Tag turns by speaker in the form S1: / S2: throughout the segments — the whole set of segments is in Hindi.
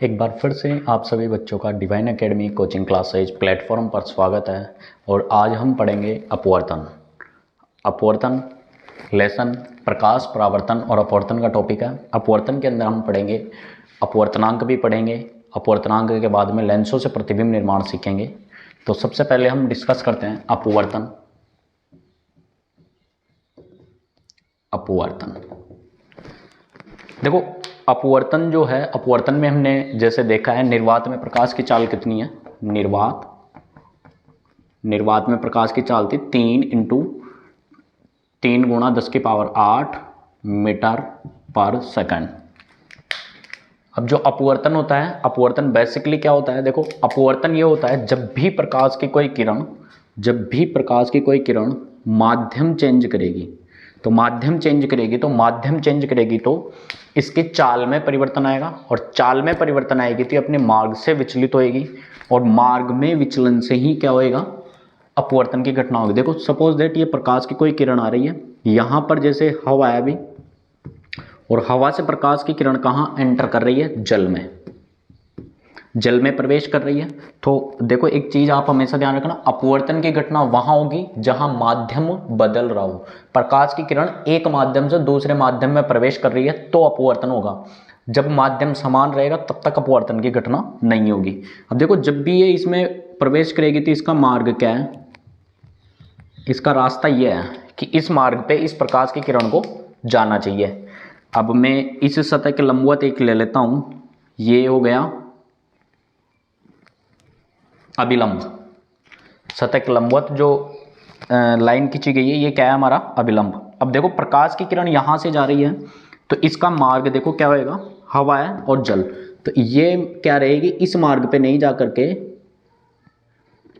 S1: एक बार फिर से आप सभी बच्चों का divine academy coaching classes platform पर स्वागत है। और आज हम पढ़ेंगे अपवर्तन। अपवर्तन लेसन प्रकाश परावर्तन और अपवर्तन का टॉपिक है। अपवर्तन के अंदर हम पढ़ेंगे अपवर्तनांक भी पढ़ेंगे। अपवर्तनांक के बाद में लेंसों से प्रतिबिंब निर्माण सीखेंगे। तो सबसे पहले हम डिस्कस करते हैं अपवर्तन। अपवर्तन देखो, अपवर्तन जो है, अपवर्तन में हमने जैसे देखा है निर्वात में प्रकाश की चाल कितनी है। निर्वात में प्रकाश की चाल थी 3 × 10⁸ मीटर पर सेकंड। अब जो अपवर्तन होता है, अपवर्तन बेसिकली क्या होता है, देखो अपवर्तन ये होता है जब भी प्रकाश की कोई किरण माध्यम चेंज करेगी तो इसके चाल में परिवर्तन आएगा, और चाल में परिवर्तन आएगी तो अपने मार्ग से विचलित होएगी, और मार्ग में विचलन से ही क्या होएगा, अपवर्तन की घटना होगी। देखो सपोज दैट ये प्रकाश की कोई किरण आ रही है, यहां पर जैसे हवा है अभी, और हवा से प्रकाश की किरण कहां एंटर कर रही है, जल में प्रवेश कर रही है। तो देखो एक चीज आप हमेशा ध्यान रखना, अपवर्तन की घटना वहां होगी जहां माध्यम बदल रहा हो। प्रकाश की किरण एक माध्यम से दूसरे माध्यम में प्रवेश कर रही है तो अपवर्तन होगा। जब माध्यम समान रहेगा तब तक अपवर्तन की घटना नहीं होगी। अब देखो जब भी ये इसमें प्रवेश करेगी तो इसका मार्ग क्या है, इसका रास्ता यह है कि इस मार्ग पे इस प्रकाश की किरण को जाना चाहिए। अब मैं इस सतह के लंबवत एक ले लेता हूं, ये हो गया अभिलंब। सतह के लंबवत जो लाइन खींची गई है, ये क्या है, हमारा अभिलंब। अब देखो प्रकाश की किरण यहां से जा रही है तो इसका मार्ग देखो क्या होएगा, हवा है और जल, तो ये क्या रहेगी, इस मार्ग पे नहीं जा करके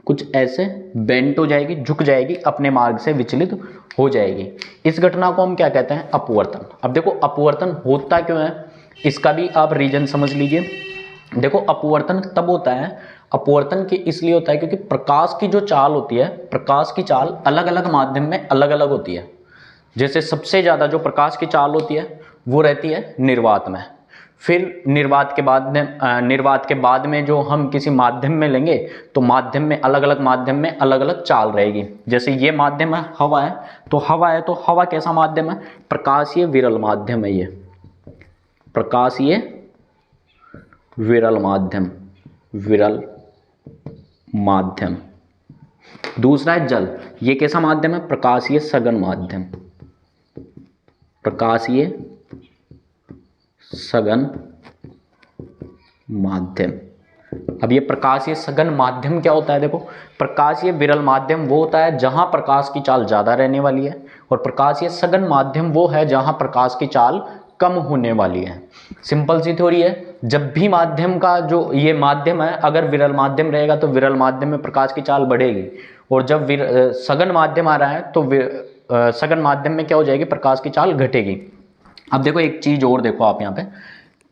S1: कुछ ऐसे बेंट हो जाएगी, झुक जाएगी, अपने मार्ग से विचलित हो जाएगी। इस घटना को हम क्या कहते हैं, अपवर्तन। अब देखो अपवर्तन होता क्यों है, इसका भी आप रीजन समझ लीजिए। देखो अपवर्तन तब होता है, अपवर्तन के इसलिए होता है क्योंकि प्रकाश की जो चाल होती है, प्रकाश की चाल अलग अलग माध्यम में अलग अलग होती है। जैसे सबसे ज्यादा जो प्रकाश की चाल होती है वो रहती है निर्वात में। फिर निर्वात के बाद में जो हम किसी माध्यम में लेंगे तो माध्यम में अलग अलग चाल रहेगी। जैसे ये माध्यम है, हवा है, तो हवा कैसा माध्यम है, प्रकाशीय विरल माध्यम है। ये प्रकाशीय विरल माध्यम। दूसरा है जल, ये कैसा माध्यम है, प्रकाशीय सघन माध्यम। प्रकाशीय सघन माध्यम। अब ये प्रकाशीय सघन माध्यम क्या होता है, देखो प्रकाशीय विरल माध्यम वो होता है जहां प्रकाश की चाल ज्यादा रहने वाली है, और प्रकाशीय सघन माध्यम वो है जहां प्रकाश की चाल कम होने वाली है। सिंपल सी थ्योरी है, जब भी माध्यम का जो ये माध्यम है अगर विरल माध्यम रहेगा तो विरल माध्यम में प्रकाश की चाल बढ़ेगी, और जब सघन माध्यम आ रहा है तो सघन माध्यम में क्या हो जाएगी, प्रकाश की चाल घटेगी। अब देखो एक चीज और देखो आप यहाँ पे,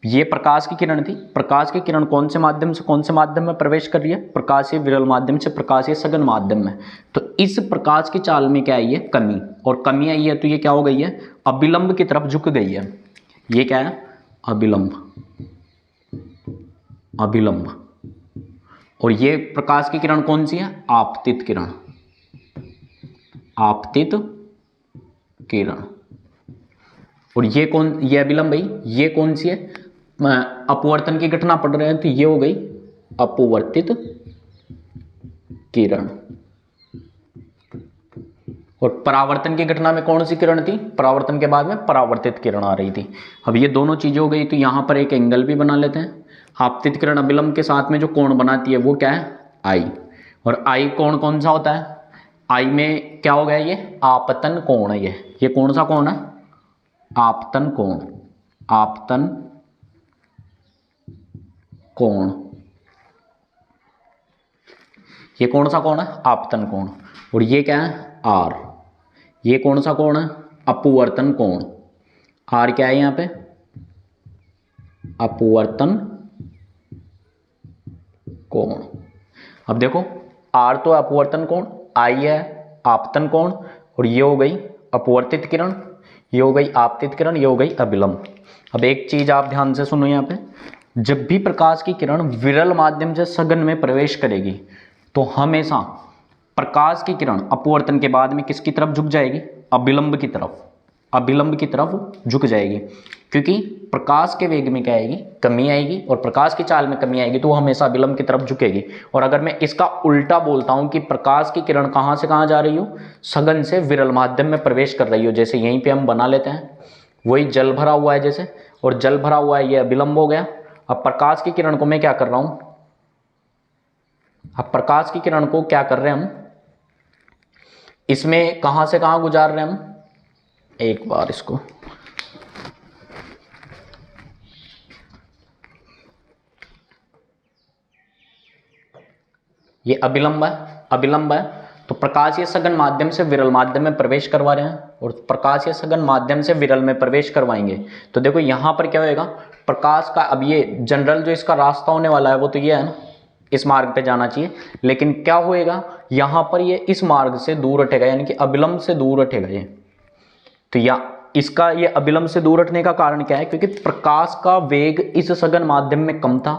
S1: ये प्रकाश की किरण थी, प्रकाश की किरण कौन से माध्यम से कौन से माध्यम में प्रवेश कर रही है, प्रकाशीय विरल माध्यम से प्रकाशीय सघन माध्यम में। तो इस प्रकाश की चाल में क्या आई है, कमी, और कमी आई है तो ये क्या हो गई है, अभिलंब की तरफ झुक गई है। ये क्या है, अभिलंब। और ये प्रकाश की किरण कौन सी है, आपतित किरण। और ये अभिलंब भाई, ये कौन सी है, अपवर्तन की घटना पढ़ रहे हैं तो ये हो गई अपवर्तित किरण। और परावर्तन की घटना में कौन सी किरण थी, परावर्तन के बाद में परावर्तित किरण आ रही थी। अब ये दोनों चीजें हो गई तो यहां पर एक एंगल भी बना लेते हैं। आपतित किरण अभिलंब के साथ में जो कोण बनाती है वो क्या है, आई। और आई कोण कौन सा होता है, आई में क्या हो गया, ये आपतन कोण है। ये कौन सा कोण है, आपतन कोण। ये कौन सा कोण है, आपतन कोण। और ये क्या है, आर। ये कौन सा कोण है, अपवर्तन कोण। आर क्या है यहाँ पे, अपवर्तन कोण। अब देखो आर तो अपवर्तन कोण, आई है आपतन कोण, और ये हो गई अपवर्तित किरण, ये हो गई आपतित किरण, ये हो गई अभिलंब। अब एक चीज आप ध्यान से सुनो यहाँ पे, जब भी प्रकाश की किरण विरल माध्यम से सघन में प्रवेश करेगी तो हमेशा प्रकाश की किरण अपवर्तन के बाद में किसकी तरफ झुक जाएगी? अभिलंब की तरफ, अभिलंब की तरफ झुक जाएगी, क्योंकि प्रकाश के वेग में क्या आएगी? कमी आएगी, और प्रकाश की चाल में कमी आएगी तो वो हमेशा अभिलंब की तरफ झुकेगी। और अगर मैं इसका उल्टा बोलता हूं कि प्रकाश की किरण कहां से कहां जा रही हो? सघन से विरल माध्यम में प्रवेश कर रही हो, जैसे यहीं पे हम बना लेते हैं, वही जल भरा हुआ है जैसे, और जल भरा हुआ है, ये अभिलंब हो गया। अब प्रकाश की किरण को मैं क्या कर रहा हूं? अब प्रकाश की किरण को क्या कर रहे हैं हम? इसमें कहां से कहां गुजार रहे हैं हम? एक बार इसको ये अभिलंब है, अभिलंब है, तो प्रकाश ये सघन माध्यम से विरल माध्यम में प्रवेश करवा रहे हैं, और प्रकाश ये सघन माध्यम से विरल में प्रवेश करवाएंगे। तो देखो यहां पर क्या होएगा? प्रकाश का अब ये जनरल जो इसका रास्ता होने वाला है वो तो ये है ना, इस मार्ग पे जाना चाहिए, लेकिन क्या होएगा यहां पर? ये इस मार्ग से दूर हटेगा, यानी कि अभिलंब से दूर हटेगा ये। तो या इसका ये अभिलंब से दूर हटने का कारण क्या है? क्योंकि प्रकाश का वेग इस सघन माध्यम में कम था,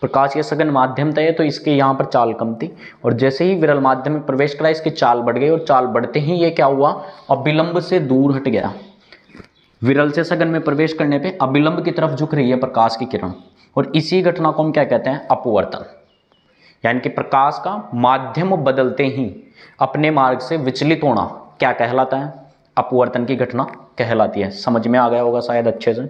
S1: प्रकाश ये सघन माध्यम था तो इसके यहाँ पर चाल कम थी, और जैसे ही विरल माध्यम में प्रवेश करा इसकी चाल बढ़ गई, और चाल बढ़ते ही ये क्या हुआ? अभिलंब से दूर हट गया। विरल से सघन में प्रवेश करने पे अभिलंब की तरफ झुक रही है प्रकाश की किरण, और इसी घटना को हम क्या कहते हैं? अपवर्तन। यानी कि प्रकाश का माध्यम बदलते ही अपने मार्ग से विचलित होना क्या कहलाता है? अपवर्तन की घटना कहलाती है। समझ में आ गया होगा शायद अच्छे से।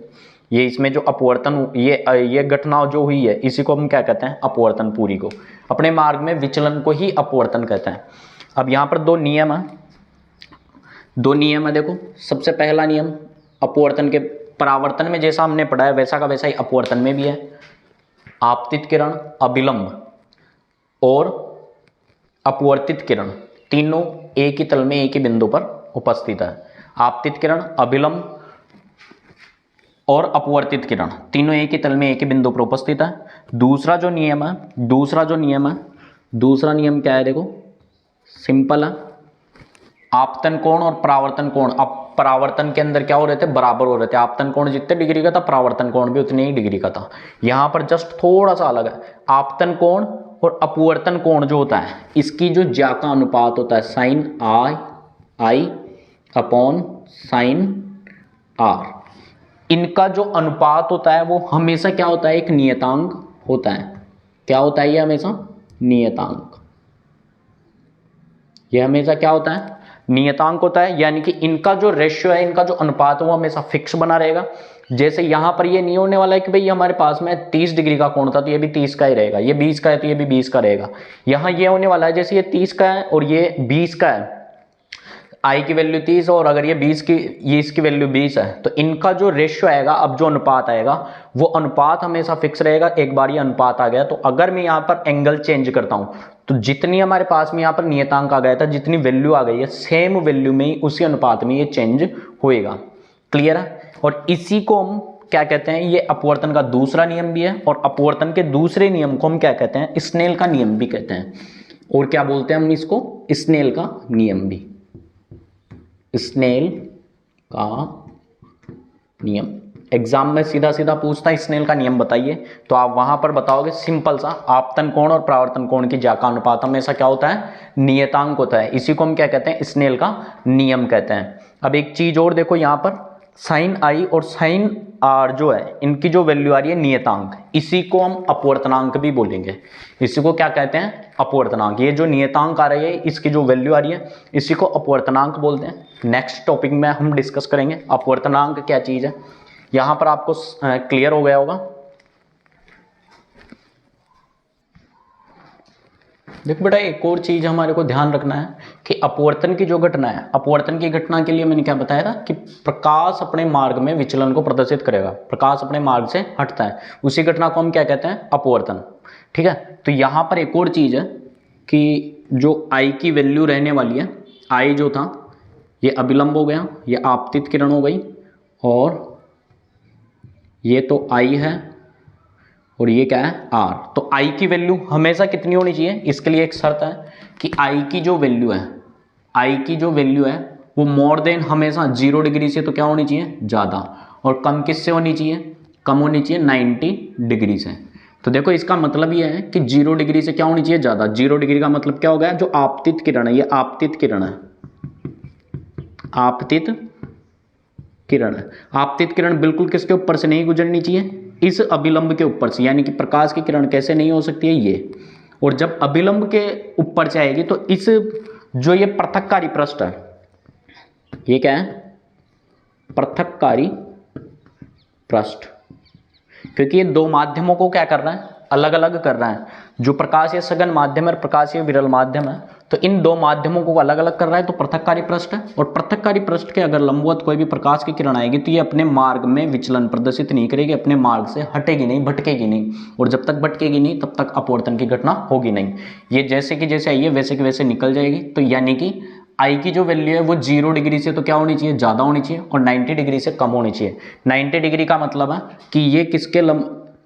S1: ये इसमें जो अपवर्तन, ये घटना जो हुई है इसी को हम क्या कहते हैं? अपवर्तन। पूरी को, अपने मार्ग में विचलन को ही अपवर्तन कहते हैं। अब यहाँ पर दो नियम है, दो नियम है। देखो सबसे पहला नियम अपवर्तन के, परावर्तन में जैसा हमने पढ़ा है वैसा का वैसा ही अपवर्तन में भी है। आपतित किरण, अभिलंब और अपवर्तित किरण तीनों एक ही तल में एक ही बिंदु पर उपस्थित है। आपतित किरण, अभिलंब और अपवर्तित किरण तीनों एक ही तल में एक ही बिंदु पर उपस्थित है। दूसरा जो नियम है, दूसरा नियम क्या है? देखो सिंपल है, आपतन कोण और परावर्तन कोण। अब परावर्तन के अंदर क्या हो रहे थे? बराबर हो रहे थे। आपतन कोण जितने डिग्री का था परावर्तन कोण भी उतने ही डिग्री का था। यहां पर जस्ट थोड़ा सा अलग है। आपतन कोण और अपवर्तन कोण जो होता है इसकी जो ज्या का अनुपात होता है sine i upon sine r, इनका जो अनुपात होता है वो हमेशा क्या होता है? एक नियतांक होता है। क्या होता है ये? हमेशा नियतांक। ये हमेशा क्या होता है? नियतांक होता है। यानी कि इनका जो रेशियो है, इनका जो अनुपात है वो हमेशा फिक्स बना रहेगा। जैसे यहां पर ये नहीं होने वाला है कि भाई हमारे पास में 30 डिग्री का कोण था तो ये भी 30 का ही रहेगा, ये 20 का है तो ये भी 20 का रहेगा। यहां ये होने वाला है जैसे ये 30 का है और ये 20 का है, आई की वैल्यू 30 और अगर ये 20 की, ये इसकी वैल्यू 20 है, तो इनका जो रेशियो आएगा, अब जो अनुपात आएगा वो अनुपात हमेशा फिक्स रहेगा। एक बार ये अनुपात आ गया तो अगर मैं यहाँ पर एंगल चेंज करता हूँ तो जितनी हमारे पास में यहाँ पर नियतांक आ गया था, जितनी वैल्यू आ गई है, सेम वैल्यू में ही उसी अनुपात में ये चेंज होएगा। क्लियर है? और इसी को हम क्या कहते हैं? ये अपवर्तन का दूसरा नियम भी है, और अपवर्तन के दूसरे नियम को हम क्या कहते हैं? स्नेल का नियम भी कहते हैं। और क्या बोलते हैं हम इसको? स्नेल का नियम भी। स्नेल का नियम एग्जाम में सीधा सीधा पूछता है स्नेल का नियम बताइए, तो आप वहां पर बताओगे सिंपल सा, आपतन कोण और परावर्तन कोण की ज्या का अनुपात हमेशा क्या होता है? नियतांक होता है। इसी को हम क्या कहते हैं? स्नेल का नियम कहते हैं। अब एक चीज और देखो, यहां पर साइन आई और साइन आर जो है इनकी जो वैल्यू आ रही है नियतांक, इसी को हम अपवर्तनांक भी बोलेंगे। इसी को क्या कहते हैं? अपवर्तनांक। ये जो नियतांक आ रही है इसकी जो वैल्यू आ रही है इसी को अपवर्तनांक बोलते हैं। नेक्स्ट टॉपिक में हम डिस्कस करेंगे अपवर्तनांक क्या चीज है। यहां पर आपको क्लियर हो गया होगा। देखो बेटा, एक और चीज हमारे को ध्यान रखना है कि अपवर्तन की जो घटना है, अपवर्तन की घटना के लिए मैंने क्या बताया था कि प्रकाश अपने मार्ग में विचलन को प्रदर्शित करेगा, प्रकाश अपने मार्ग से हटता है, उसी घटना को हम क्या कहते हैं? अपवर्तन। ठीक है, तो यहां पर एक और चीज है कि जो आई की वैल्यू रहने वाली है, आई जो था ये अभिलंब हो गया, ये आपतित किरण हो गई, और ये तो आई है और ये क्या है? आर। तो आई की वैल्यू हमेशा कितनी होनी चाहिए? इसके लिए एक शर्त है कि आई की जो वैल्यू है, आई की जो वैल्यू है वो मोर देन हमेशा 0 डिग्री से तो क्या होनी चाहिए? ज़्यादा, और कम किससे होनी चाहिए? कम होनी चाहिए 90 डिग्री से। तो देखो इसका मतलब ये है कि 0 डिग्री से क्या होनी चाहिए, ज़्यादा। 0 डिग्री का मतलब क्या हो गया, जो आपतित किरण है, ये आपतित किरण है, आपतित किरण है। आपतित किरण बिल्कुल किसके ऊपर से नहीं गुजरनी चाहिए, इस अभिलंब के ऊपर से, यानी कि प्रकाश की किरण कैसे नहीं हो सकती है, ये। और जब अभिलंब के ऊपर से आएगी तो इस जो ये पृथककारी पृष्ठ है, ये क्या है, पृथककारी पृष्ठ, क्योंकि ये दो माध्यमों को क्या कर रहा है, अलग अलग कर रहा है। जो प्रकाशीय सघन माध्यम है और प्रकाशीय विरल माध्यम है, तो इन दो माध्यमों को अलग अलग कर रहा है, तो पृथककारी पृष्ठ है। और पृथककारी पृष्ठ के अगर लंबवत कोई भी प्रकाश की किरण आएगी तो ये अपने मार्ग में विचलन प्रदर्शित नहीं करेगी, अपने मार्ग से हटेगी नहीं, भटकेगी नहीं। और जब तक भटकेगी नहीं तब तक अपवर्तन की घटना होगी नहीं। ये जैसे कि जैसे आई है वैसे कि वैसे निकल जाएगी। तो यानी कि आई की जो वैल्यू है वो 0 डिग्री से तो क्या होनी चाहिए, ज़्यादा होनी चाहिए, और 90 डिग्री से कम होनी चाहिए। 90 डिग्री का मतलब है कि ये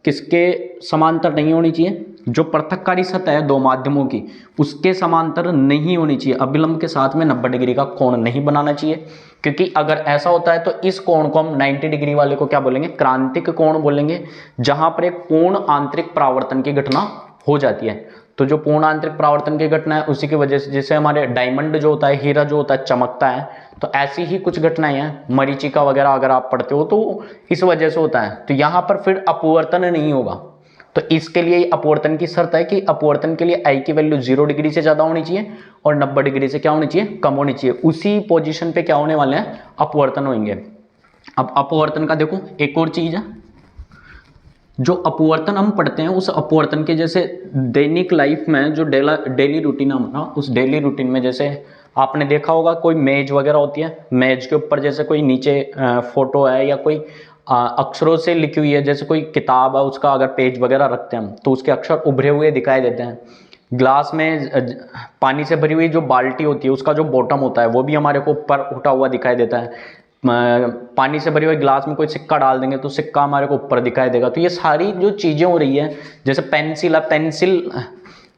S1: किसके समांतर नहीं होनी चाहिए, जो पृथककारी सतह है दो माध्यमों की, उसके समांतर नहीं होनी चाहिए। अभिलंब के साथ में 90 डिग्री का कोण नहीं बनाना चाहिए, क्योंकि अगर ऐसा होता है तो इस कोण को हम 90 डिग्री वाले को क्या बोलेंगे, क्रांतिक कोण बोलेंगे, जहां पर एक पूर्ण आंतरिक परावर्तन की घटना हो जाती है। तो जो पूर्ण आंतरिक परावर्तन की घटना है उसी की वजह से, जैसे हमारे डायमंड जो होता है, हीरा जो होता है चमकता है, तो ऐसी ही कुछ घटनाएं हैं। मरीचिका वगैरह अगर आप पढ़ते हो तो इस वजह से होता है। तो यहाँ पर फिर अपवर्तन नहीं होगा। तो इसके लिए अपवर्तन की शर्त है कि अपवर्तन के लिए आई की वैल्यू 0 डिग्री से ज़्यादा होनी चाहिए और 90 डिग्री से क्या होनी चाहिए, कम होनी चाहिए। उसी पोजीशन पे क्या होने वाले हैं, अपवर्तन होंगे। अब अपवर्तन का देखो एक और चीज़ है, जो अपवर्तन हम पढ़ते हैं उस अपवर्तन के जैसे दैनिक लाइफ में जो डेली रूटीन हमारा, उस डेली रूटीन में जैसे आपने देखा होगा कोई मेज वगैरह होती है, मेज के ऊपर जैसे कोई नीचे फोटो है या कोई अक्षरों से लिखी हुई है, जैसे कोई किताब है उसका अगर पेज वगैरह रखते हैं हम तो उसके अक्षर उभरे हुए दिखाई देते हैं। ग्लास में पानी से भरी हुई जो बाल्टी होती है उसका जो बॉटम होता है वो भी हमारे को ऊपर उठा हुआ दिखाई देता है। पानी से भरी हुई गिलास में कोई सिक्का डाल देंगे तो सिक्का हमारे को ऊपर दिखाई देगा। तो ये सारी जो चीज़ें हो रही है, जैसे पेंसिल है, पेंसिल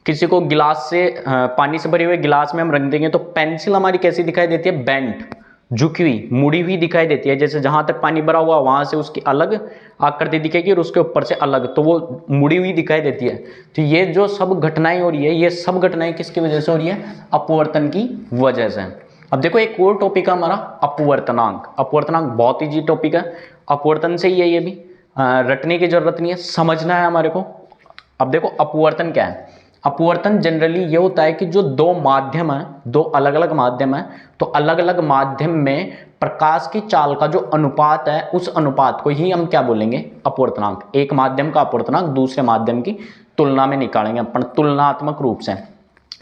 S1: किसी को गिलास से पानी से भरे हुए गिलास में हम रख देंगे तो पेंसिल हमारी कैसी दिखाई देती है, बेंट, झुकी हुई, मुड़ी हुई दिखाई देती है। जैसे जहां तक पानी भरा हुआ वहां से उसकी अलग आकृति दिखेगी और उसके ऊपर से अलग, तो वो मुड़ी हुई दिखाई देती है। तो ये जो सब घटनाएं हो रही है, ये सब घटनाएं किसकी वजह से हो रही है, अपवर्तन की वजह से। अब देखो एक और टॉपिक है हमारा अपवर्तनांक। अपवर्तनांक बहुत ईजी टॉपिक है, अपवर्तन से ही है, ये भी रटने की जरूरत नहीं है, समझना है हमारे को। अब देखो अपवर्तन क्या है। अपवर्तन जनरली ये होता है कि जो दो माध्यम है, दो अलग अलग माध्यम है, तो अलग अलग माध्यम में प्रकाश की चाल का जो अनुपात है उस अनुपात को ही हम क्या बोलेंगे, अपवर्तनांक। एक माध्यम का अपवर्तनांक दूसरे माध्यम की तुलना में निकालेंगे अपन तुलनात्मक रूप से।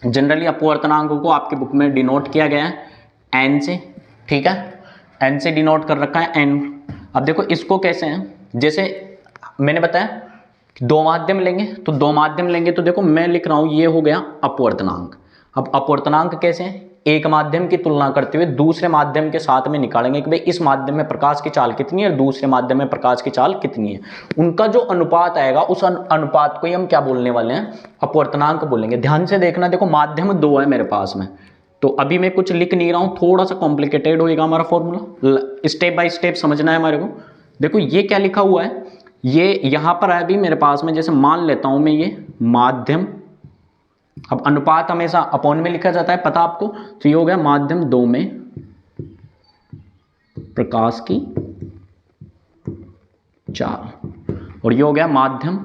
S1: जनरली अपवर्तनांक को आपके बुक में डिनोट किया गया है एन से, ठीक है, एन से डिनोट कर रखा है एन। अब देखो इसको कैसे है, जैसे मैंने बताया दो माध्यम लेंगे तो दो माध्यम लेंगे, तो देखो मैं लिख रहा हूं ये हो गया अपवर्तनांक। अब अपवर्तनांक कैसे है, एक माध्यम की तुलना करते हुए दूसरे माध्यम के साथ में निकालेंगे कि भाई इस माध्यम में प्रकाश की चाल कितनी है और दूसरे माध्यम में प्रकाश की चाल कितनी है। उनका जो अनुपात आएगा उस अनुपात को ही हम क्या बोलने वाले हैं, अपवर्तनांक बोलेंगे। ध्यान से देखना, देखो माध्यम दो है मेरे पास में, तो अभी मैं कुछ लिख नहीं रहा हूं, थोड़ा सा कॉम्प्लिकेटेड होएगा हमारा फॉर्मूला, स्टेप बाय स्टेप समझना है हमारे को। देखो ये क्या लिखा हुआ है, ये यहां पर है अभी मेरे पास में, जैसे मान लेता हूं मैं ये माध्यम, अब अनुपात हमेशा अपॉन में लिखा जाता है, पता आपको, तो ये हो गया माध्यम दो में प्रकाश की चाल, और ये हो गया माध्यम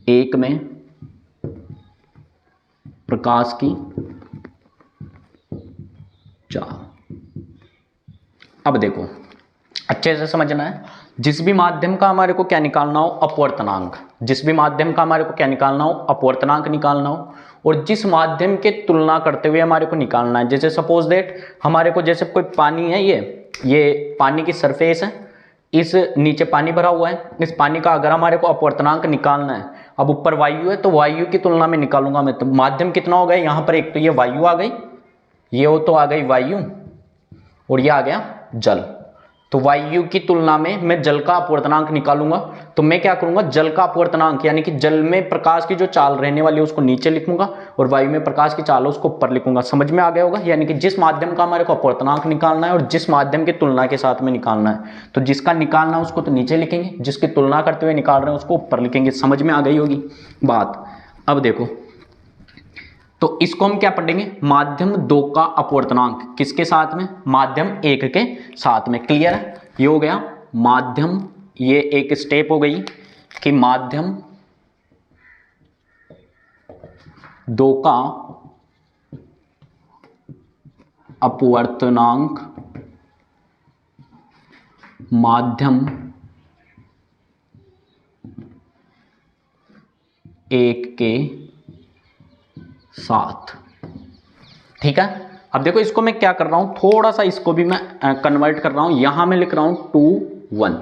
S1: एक में प्रकाश की चाल। अब देखो अच्छे से समझना है, जिस भी माध्यम का हमारे को क्या निकालना हो, अपवर्तनांक, जिस भी माध्यम का हमारे को क्या निकालना हो, अपवर्तनांक निकालना हो, और जिस माध्यम के तुलना करते हुए हमारे को निकालना है। जैसे सपोज दैट हमारे को जैसे कोई पानी है, ये पानी की सरफेस है, इस नीचे पानी भरा हुआ है, इस पानी का अगर हमारे को अपवर्तनांक निकालना है, अब ऊपर वायु है तो वायु की तुलना में निकालूंगा मैं, तो माध्यम कितना हो गया यहाँ पर, एक तो ये वायु आ गई, ये वो तो आ गई वायु, और ये आ गया जल। तो वायु की तुलना में मैं जल का अपवर्तनांक निकालूंगा, तो मैं क्या करूंगा, जल का अपवर्तनांक यानी कि जल में प्रकाश की जो चाल रहने वाली है उसको नीचे लिखूंगा और वायु में प्रकाश की चाल है उसको ऊपर लिखूंगा। समझ में आ गया होगा। यानी कि जिस माध्यम का हमारे को अपवर्तनांक निकालना है और जिस माध्यम की तुलना के साथ में निकालना है, तो जिसका निकालना है उसको तो नीचे लिखेंगे, जिसकी तुलना करते हुए निकाल रहे हैं उसको ऊपर लिखेंगे। समझ में आ गई होगी बात। अब देखो, तो इसको हम क्या पढ़ेंगे, माध्यम 2 का अपवर्तनांक किसके साथ में, माध्यम 1 के साथ में। क्लियर है, ये हो गया माध्यम, ये एक स्टेप हो गई कि माध्यम 2 का अपवर्तनांक माध्यम 1 के साथ। ठीक है, अब देखो इसको मैं क्या कर रहा हूं, थोड़ा सा इसको भी मैं कन्वर्ट कर रहा हूं। यहां मैं लिख रहा हूं 2 1।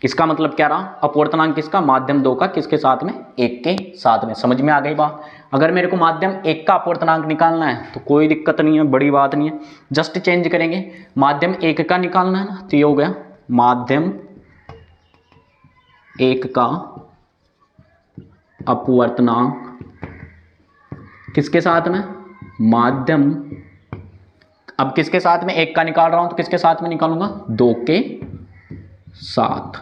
S1: इसका मतलब क्या रहा, अपवर्तनांक किसका, माध्यम 2 का, किसके साथ में, 1 के साथ में। समझ में आ गई बात। अगर मेरे को माध्यम 1 का अपवर्तनांक निकालना है तो कोई दिक्कत नहीं है, बड़ी बात नहीं है, जस्ट चेंज करेंगे। माध्यम 1 का निकालना है ना, तो ये हो गया माध्यम 1 का अपवर्तनांक किसके साथ में, माध्यम, अब किसके साथ में, 1 का निकाल रहा हूं तो किसके साथ में निकालूंगा, 2 के साथ।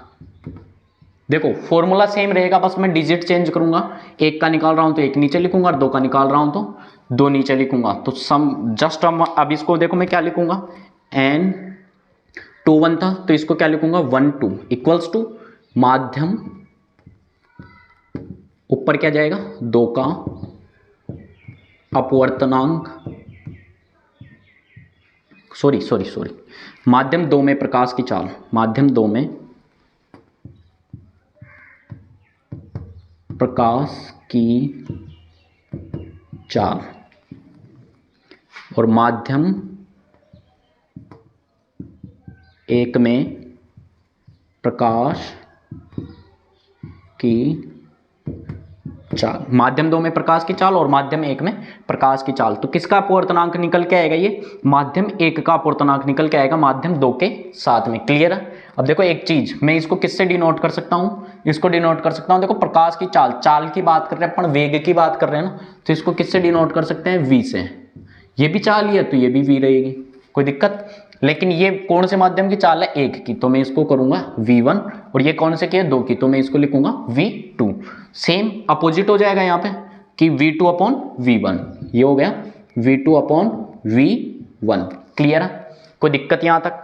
S1: देखो फॉर्मूला सेम रहेगा, बस मैं डिजिट चेंज करूंगा। 1 का निकाल रहा हूं तो 1 नीचे लिखूंगा और 2 का निकाल रहा हूं तो 2 नीचे लिखूंगा। तो सम जस्ट हम अब इसको देखो मैं क्या लिखूंगा, n 2 1 था तो इसको क्या लिखूंगा 1 2 इक्वल्स टू माध्यम, ऊपर क्या जाएगा 2 का अपवर्तनांक, सॉरी माध्यम 2 में प्रकाश की चाल, माध्यम 2 में प्रकाश की चाल और माध्यम 1 में प्रकाश की चाल, माध्यम 2 में प्रकाश की चाल और माध्यम 1 में प्रकाश की चाल। तो किसका अपवर्तनांक निकल के आएगा, ये माध्यम 1 का अपवर्तनांक निकल के आएगा माध्यम 2 के साथ में। क्लियर है। अब देखो एक चीज मैं इसको किससे डिनोट कर सकता हूं, इसको डिनोट कर सकता हूं, देखो प्रकाश की चाल, चाल की बात कर रहे हैं अपन, वेग की बात कर रहे हैं ना, तो इसको किससे डिनोट कर सकते हैं, v से। ये भी चाल ही है तो ये भी v रहेगी, कोई दिक्कत। लेकिन ये कौन से माध्यम की चाल है, 1 की, तो मैं इसको करूंगा v1, और ये कौन से की है, 2 की, तो मैं इसको लिखूंगा v2। सेम अपोजिट हो जाएगा यहाँ पे कि v2 अपॉन v1, ये हो गया v2 अपॉन v1। क्लियर है, कोई दिक्कत यहां तक।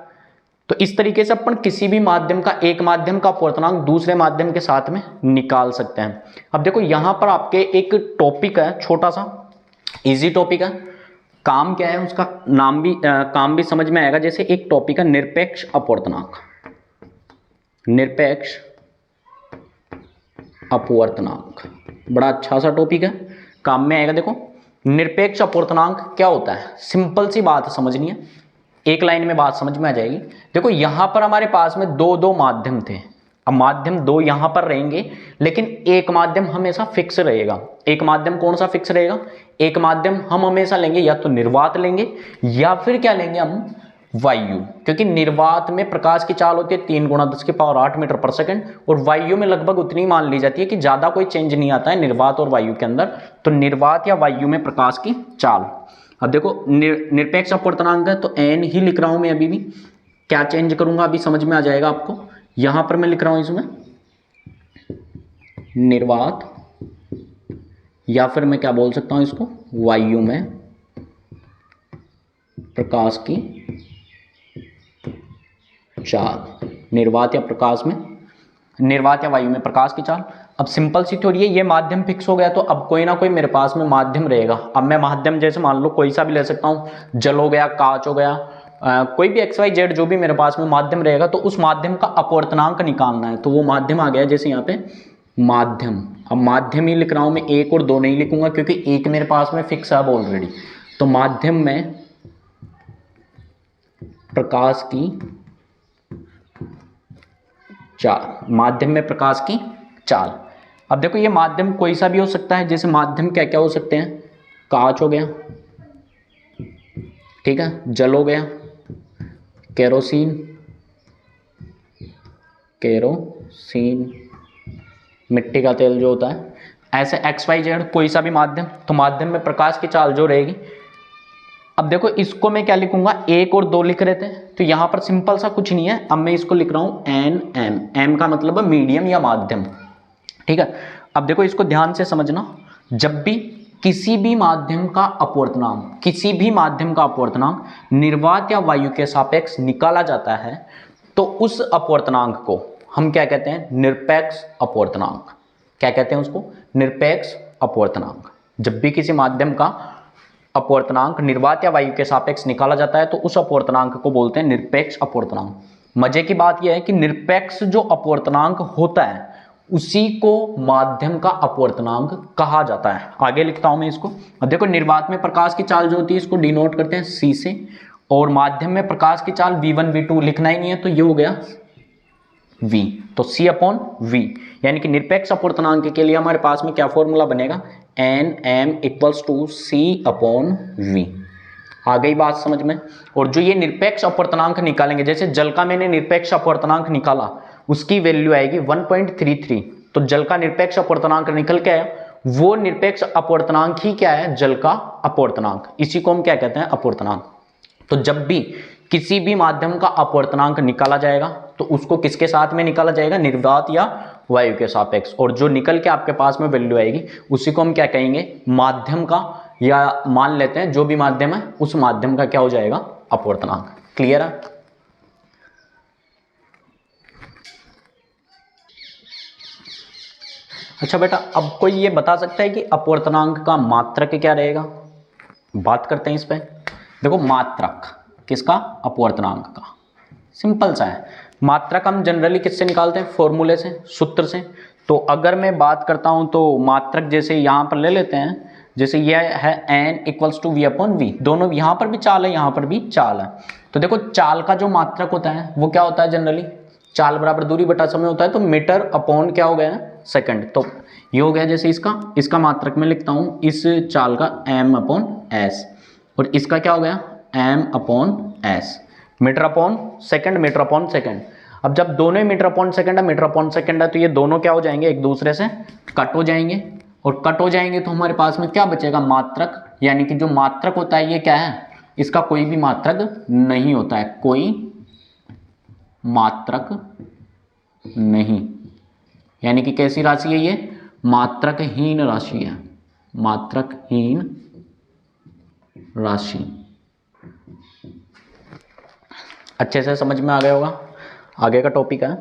S1: तो इस तरीके से अपन किसी भी माध्यम का, एक माध्यम का अपवर्तनांक दूसरे माध्यम के साथ में निकाल सकते हैं। अब देखो यहां पर आपके एक टॉपिक है, छोटा सा इजी टॉपिक है, काम क्या है उसका नाम भी काम भी समझ में आएगा। जैसे एक टॉपिक है निरपेक्ष अपवर्तनांक, निरपेक्ष अपवर्तनांक, बड़ा अच्छा सा टॉपिक है, काम में आएगा। देखो निरपेक्ष अपवर्तनांक क्या होता है, सिंपल सी बात समझनी है, एक लाइन में बात समझ में आ जाएगी। देखो यहां पर हमारे पास में दो माध्यम थे, अब माध्यम 2 यहां पर रहेंगे, लेकिन एक माध्यम हमेशा फिक्स रहेगा। एक माध्यम कौन सा फिक्स रहेगा, एक माध्यम हम हमेशा लेंगे या तो निर्वात लेंगे या फिर क्या लेंगे हम, वायु। क्योंकि निर्वात में प्रकाश की चाल होती है 3 × 10⁸ मीटर पर सेकंड, और वायु में लगभग उतनी मान ली जाती है कि ज्यादा कोई चेंज नहीं आता है निर्वात और वायु के अंदर। तो निर्वात या वायु में प्रकाश की चाल। अब देखो निरपेक्ष अपवर्तनांक है तो n ही लिख रहा हूं मैं, अभी भी क्या चेंज करूंगा अभी समझ में आ जाएगा आपको। यहां पर मैं लिख रहा हूं इसमें निर्वात, या फिर मैं क्या बोल सकता हूं इसको, वायु में प्रकाश की चाल, निर्वात या प्रकाश में, निर्वात या वायु में प्रकाश की चाल। अब सिंपल सी थ्योरी है, ये माध्यम फिक्स हो गया तो अब कोई ना कोई मेरे पास में माध्यम रहेगा। अब मैं माध्यम जैसे मान लो कोई सा भी ले सकता हूं, जल हो गया, कांच हो गया, कोई भी XYZ जो भी मेरे पास में माध्यम रहेगा, तो उस माध्यम का अपवर्तनांक निकालना है। तो वो माध्यम आ गया, जैसे यहाँ पे माध्यम, अब माध्यम ही लिख रहा हूं मैं, 1 और 2 नहीं लिखूंगा क्योंकि 1 मेरे पास में फिक्स है अब ऑलरेडी। तो माध्यम में प्रकाश की चाल, माध्यम में प्रकाश की चाल। अब देखो ये माध्यम कोई सा भी हो सकता है, जैसे माध्यम क्या क्या हो सकते हैं, कांच हो गया, ठीक है, जल हो गया, केरोसिन, केरोसिन, मिट्टी का तेल जो होता है, ऐसे XYZ कोई सा भी माध्यम, तो माध्यम में प्रकाश की चाल जो रहेगी। अब देखो इसको मैं क्या लिखूंगा, 1 और 2 लिख रहे थे, तो यहां पर सिंपल सा कुछ नहीं है, अब मैं इसको लिख रहा हूं NM, M का मतलब है मीडियम या माध्यम, ठीक है। अब देखो इसको ध्यान से समझना, जब भी किसी भी माध्यम का अपवर्तनांक, किसी भी माध्यम का अपवर्तनांक निर्वात या वायु के सापेक्ष निकाला जाता है, तो उस अपवर्तनांक को हम क्या कहते हैं, निरपेक्ष अपवर्तनांक। क्या कहते हैं उसको, निरपेक्ष अपवर्तनांक। जब भी किसी माध्यम का अपवर्तनांक निर्वात या वायु के सापेक्ष निकाला जाता है, तो उस अपवर्तनांक को बोलते हैं निरपेक्ष अपवर्तनांक। मजे की बात यह है कि निरपेक्ष जो अपवर्तनांक होता है उसी को माध्यम का अपवर्तनांक कहा जाता है। आगे लिखता हूं मैं इसको। अब देखो निर्वात में प्रकाश की चाल जो होती है इसको डिनोट करते हैं C से, और माध्यम में प्रकाश की चाल V1 V2 लिखना ही नहीं है, तो ये हो गया V, तो C/V, यानी कि निरपेक्ष अपवर्तनांक के लिए हमारे पास में क्या फॉर्मूला बनेगा, NM = C/V। आ गई बात समझ में। और जो ये निरपेक्ष अपवर्तनांक निकालेंगे, जैसे जल का मैंने निरपेक्ष अपवर्तनांक निकाला, उसकी वैल्यू आएगी 1.33, तो जल का निरपेक्ष अपवर्तनांक निकल के आया, वो निरपेक्ष अपवर्तनांक ही क्या है, जल का अपवर्तनांक, इसी को हम क्या कहते हैं, अपवर्तनांक। तो जब भी किसी भी माध्यम का अपवर्तनांक निकाला जाएगा, तो उसको किसके साथ में निकाला जाएगा, निर्वात या वायु के सापेक्ष, और जो निकल के आपके पास में वैल्यू आएगी उसी को हम क्या कहेंगे, माध्यम का, या मान लेते हैं जो भी माध्यम है उस माध्यम का क्या हो जाएगा, अपवर्तनांक। क्लियर है। अच्छा बेटा, अब कोई ये बता सकता है कि अपवर्तनांक का मात्रक क्या रहेगा, बात करते हैं इस पे। देखो मात्रक किसका, अपवर्तनांक का, सिंपल सा है। मात्रक हम जनरली किससे निकालते हैं, फॉर्मूले से, सूत्र से। तो अगर मैं बात करता हूं तो मात्रक जैसे यहां पर ले लेते हैं, जैसे यह है N = V/V, दोनों यहां पर भी चाल है, यहां पर भी चाल है। तो देखो चाल का जो मात्रक होता है वो क्या होता है, जनरली चाल बराबर दूरी बटा समय होता है, तो मीटर अपॉन क्या हो गया, सेकंड। तो ये हो गया, जैसे इसका मात्रक मैं लिखता हूं इस चाल का M/S, और इसका क्या हो गया, M/S, metre upon second, metre upon second. अब जब दोनों मीटर अपॉन सेकंड है, मीटर अपॉन सेकंड है, तो ये दोनों क्या हो जाएंगे, एक दूसरे से कट हो जाएंगे, और कट हो जाएंगे तो हमारे पास में क्या बचेगा, मात्रक। यानी कि जो मात्रक होता है ये क्या है, इसका कोई भी मात्रक नहीं होता है, कोई मात्रक नहीं, यानी कि कैसी राशि है ये, मात्रकहीन राशि है, मात्रकहीन राशि। अच्छे से समझ में आ गया होगा। आगे का टॉपिक है